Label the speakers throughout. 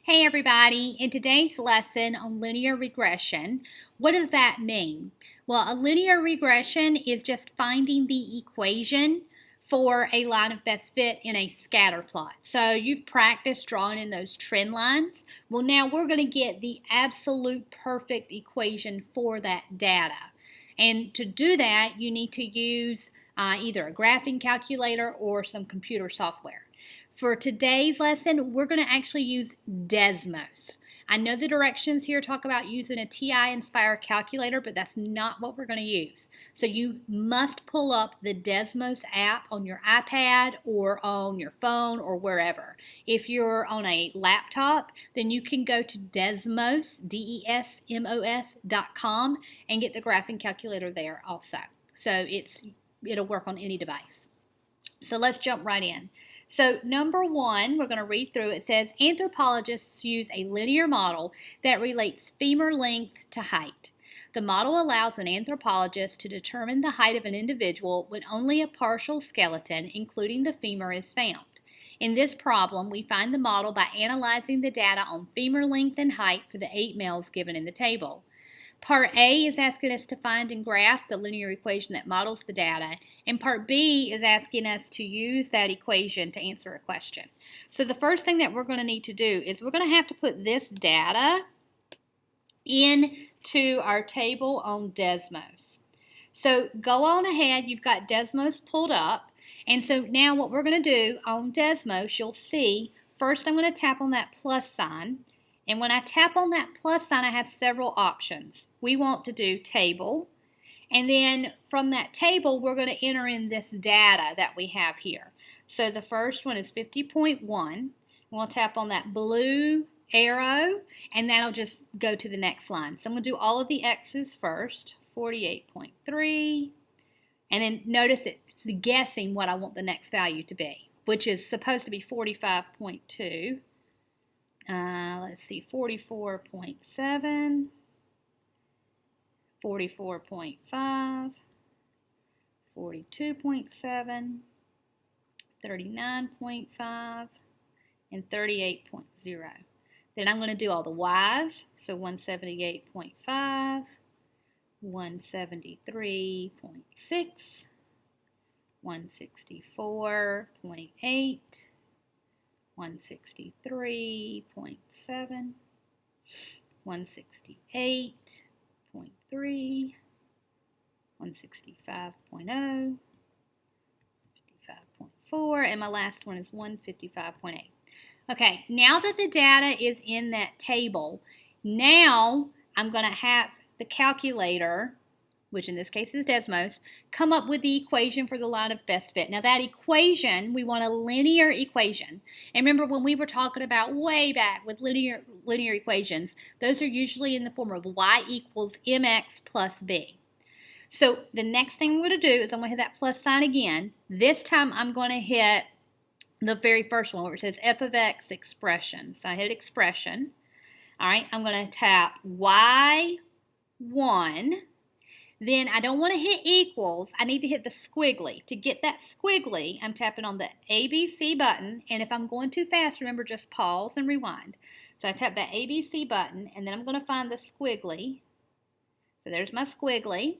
Speaker 1: Hey everybody, in today's lesson on linear regression, what does that mean? Well, a linear regression is just finding the equation for a line of best fit in a scatter plot. So you've practiced drawing in those trend lines. Well, now we're going to get the absolute perfect equation for that data. And to do that, you need to use either a graphing calculator or some computer software. For today's lesson, we're going to actually use Desmos. I know the directions here talk about using a TI Inspire calculator, but that's not what we're going to use. So you must pull up the Desmos app on your iPad or on your phone or wherever. If you're on a laptop, then you can go to Desmos, DESMOS.com, and get the graphing calculator there also. So it'll work on any device. So let's jump right in. So number one, we're going to read through. It says, anthropologists use a linear model that relates femur length to height. The model allows an anthropologist to determine the height of an individual when only a partial skeleton, including the femur, is found. In this problem, we find the model by analyzing the data on femur length and height for the 8 males given in the table. Part A is asking us to find and graph the linear equation that models the data, and Part B is asking us to use that equation to answer a question. So the first thing that we're going to need to do is we're going to have to put this data into our table on Desmos. So go on ahead, you've got Desmos pulled up, and so now what we're going to do on Desmos, you'll see, first I'm going to tap on that plus sign. And when I tap on that plus sign, I have several options. We want to do table. And then from that table, we're going to enter in this data that we have here. So the first one is 50.1. We'll tap on that blue arrow, and that'll just go to the next line. So I'm going to do all of the X's first, 48.3. And then notice it's guessing what I want the next value to be, which is supposed to be 45.2. Let's see, 44.7, 44.5, 42.7, 39.5, and 38.0. Then I'm going to do all the Y's, so 178.5, 173.6, 164.8, 163.7, 168.3, 165.0, 55.4, and my last one is 155.8. Okay, now that the data is in that table, now I'm going to have the calculator, which in this case is Desmos, come up with the equation for the line of best fit. Now that equation, we want a linear equation. And remember when we were talking about way back with linear equations, those are usually in the form of y equals mx plus b. So the next thing I'm going to do is I'm going to hit that plus sign again. This time I'm going to hit the very first one where it says f of x expression. So I hit expression. All right, I'm going to tap y1. Then I don't want to hit equals, I need to hit the squiggly. To get that squiggly, I'm tapping on the ABC button, and if I'm going too fast, remember just pause and rewind. So I tap that ABC button, and then I'm going to find the squiggly. So there's my squiggly.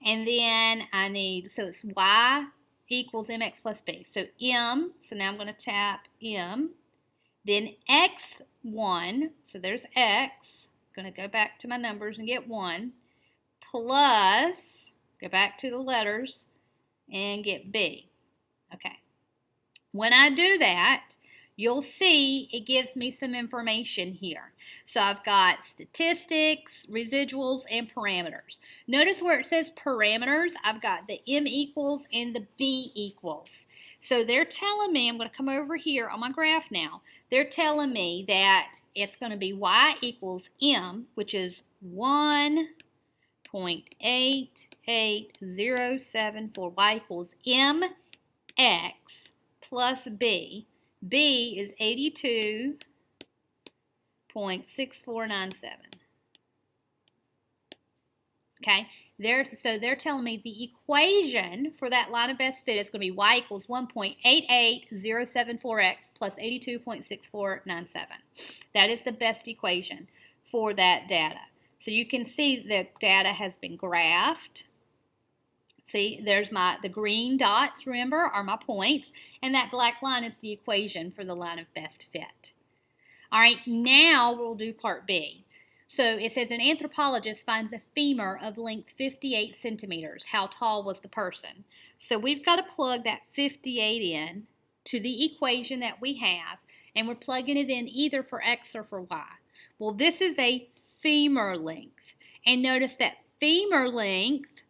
Speaker 1: And then I need, so it's y equals mx plus b. So m, so now I'm going to tap m. Then x1, so there's x. I'm going to go back to my numbers and get 1. Plus, go back to the letters and get B. Okay. When I do that, you'll see it gives me some information here. So I've got statistics, residuals, and parameters. Notice where it says parameters, I've got the M equals and the B equals. So they're telling me, I'm going to come over here on my graph now, they're telling me that it's going to be Y equals M, which is 1.8807 for y equals mx plus b. B is 82.6497. Okay, So they're telling me the equation for that line of best fit is going to be y equals 1.88074x plus 82.6497. That is the best equation for that data. So you can see the data has been graphed. See, there's the green dots, remember, are my points, and that black line is the equation for the line of best fit. All right, now we'll do part B. So it says an anthropologist finds a femur of length 58 centimeters. How tall was the person? So we've got to plug that 58 in to the equation that we have, and we're plugging it in either for X or for Y. Well, this is a femur length, and notice that femur length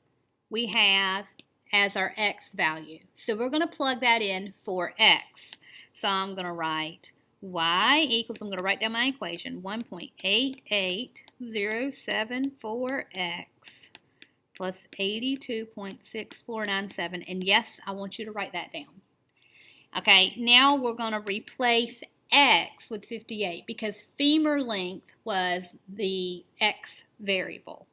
Speaker 1: we have as our X value. So we're going to plug that in for X. So I'm going to write y equals, I'm going to write down my equation, 1.88074x plus 82.6497. And yes, I want you to write that down. Okay, now we're going to replace X with 58 because femur length was the X variable.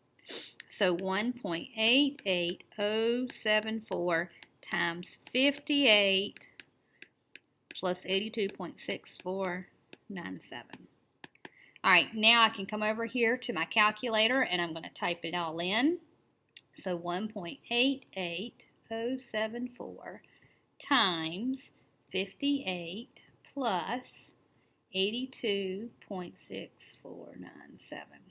Speaker 1: So 1.88074 times 58 plus 82.6497. All right, now I can come over here to my calculator and I'm going to type it all in. So 1.88074 times 58 plus 82.6497.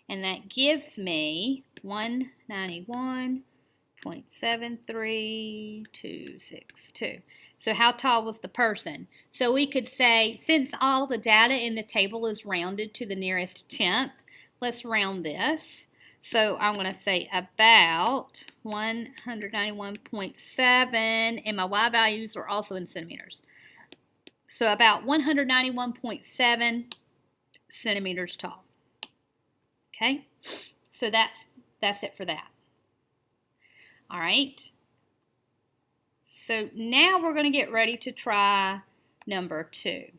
Speaker 1: And that gives me 191.73262. So how tall was the person? So we could say, since all the data in the table is rounded to the nearest tenth, let's round this. So I'm going to say about 191.7, and my Y values are also in centimeters. So about 191.7 centimeters tall. Okay, so that's it for that. All right. So now we're going to get ready to try number 2.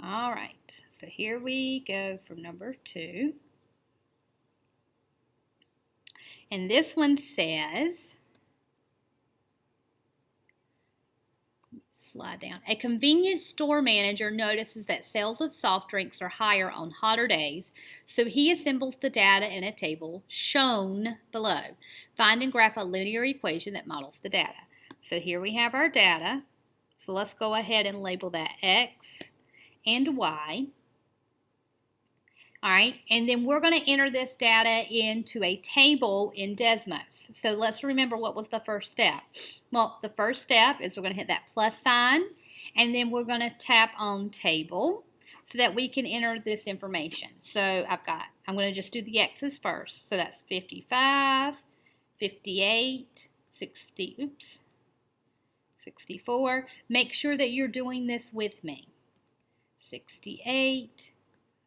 Speaker 1: All right, so here we go for number 2. And this one says, slide down. A convenience store manager notices that sales of soft drinks are higher on hotter days, so he assembles the data in a table shown below. Find and graph a linear equation that models the data. So here we have our data. So let's go ahead and label that X and Y. All right, and then we're going to enter this data into a table in Desmos. So let's remember what was the first step. Well, the first step is we're going to hit that plus sign, and then we're going to tap on table so that we can enter this information. So I'm going to just do the X's first. So that's 55, 58, 64. Make sure that you're doing this with me. 68.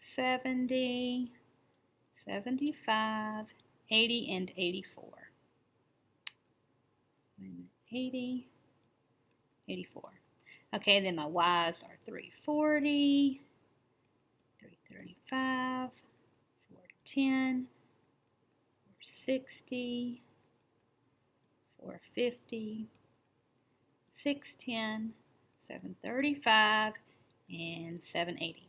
Speaker 1: 70, 75, 80, and 84. 80, 84. Okay, then my Y's are 340, 335, 410, 460, 450, 610, 735, and 780.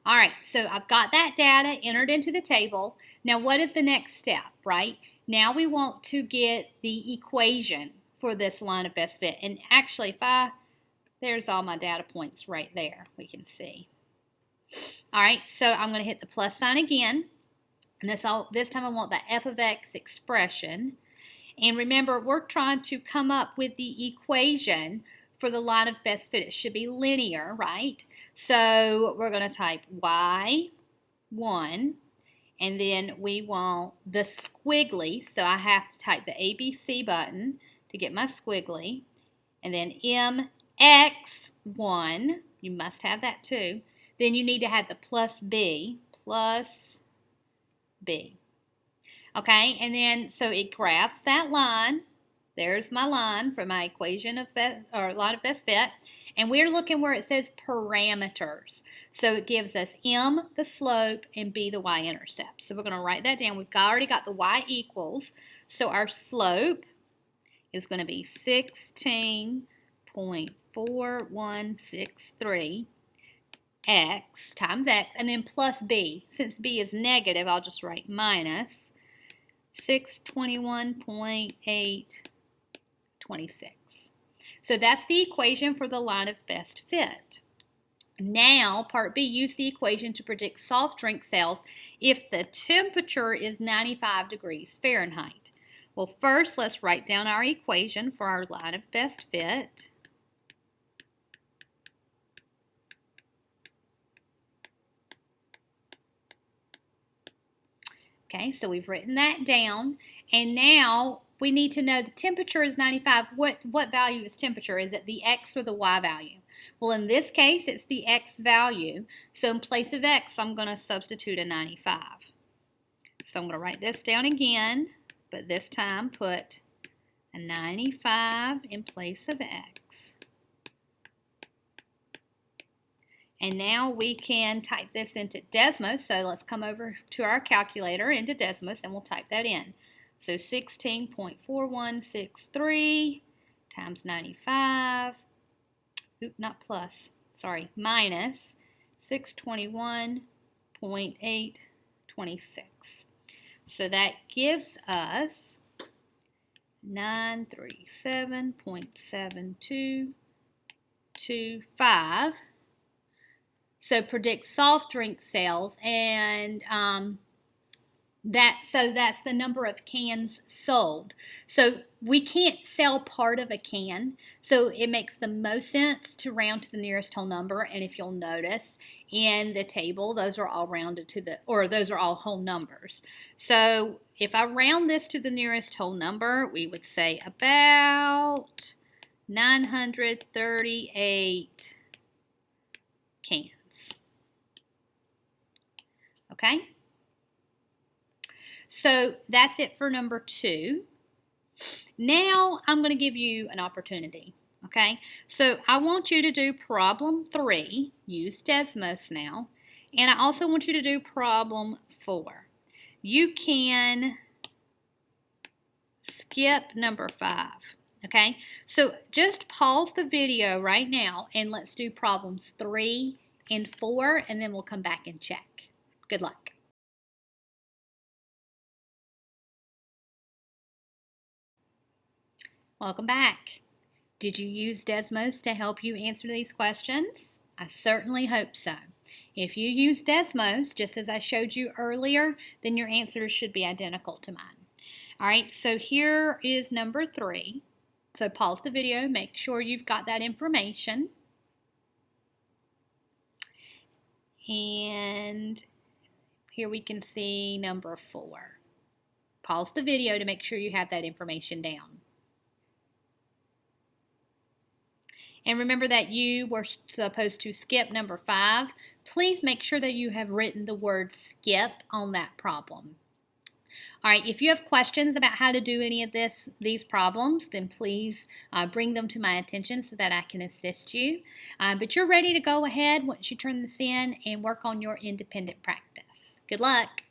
Speaker 1: All right, so I've got that data entered into the table. Now, what is the next step, right? Now we want to get the equation for this line of best fit. And actually, there's all my data points right there, we can see. All right, so I'm going to hit the plus sign again. And this time I want the f of x expression. And remember, we're trying to come up with the equation for the line of best fit. It should be linear, right? So we're going to type y1, and then we want the squiggly, so I have to type the ABC button to get my squiggly, and then mx1, you must have that too. Then you need to have the plus b. Okay, and then so it graphs that line there's my line for my equation of best, or line of best fit. And we're looking where it says parameters. So it gives us M, the slope, and B, the y-intercept. So we're going to write that down. We've already got the y equals. So our slope is going to be 16.4163 x times x, and then plus b. Since b is negative, I'll just write minus 621.826. So that's the equation for the line of best fit. Now, part B, use the equation to predict soft drink sales if the temperature is 95 degrees Fahrenheit. Well, first, let's write down our equation for our line of best fit. Okay, so we've written that down, and now we need to know the temperature is 95. What value is temperature? Is it the x or the y value? Well, in this case, it's the x value. So in place of x, I'm going to substitute a 95. So I'm going to write this down again, but this time put a 95 in place of x. And now we can type this into Desmos. So let's come over to our calculator into Desmos and we'll type that in. So 16.4163 times 95, not plus, sorry, minus 621.826. So that gives us 937.7225. So predict soft drink sales, and that's the number of cans sold. So we can't sell part of a can, so it makes the most sense to round to the nearest whole number. And if you'll notice in the table, those are all rounded to those are all whole numbers. So if I round this to the nearest whole number, we would say about 938 cans. Okay? So that's it for number 2. Now I'm going to give you an opportunity. Okay? So I want you to do problem 3. Use Desmos now. And I also want you to do problem 4. You can skip number 5. Okay? So just pause the video right now and let's do problems 3 and 4, and then we'll come back and check. Good luck. Welcome back. Did you use Desmos to help you answer these questions? I certainly hope so. If you use Desmos, just as I showed you earlier, then your answers should be identical to mine. All right, so here is number 3. So pause the video, make sure you've got that information. And here we can see number 4. Pause the video to make sure you have that information down. And remember that you were supposed to skip number 5. Please make sure that you have written the word skip on that problem. All right, if you have questions about how to do any of these problems, then please bring them to my attention so that I can assist you. But you're ready to go ahead once you turn this in and work on your independent practice. Good luck.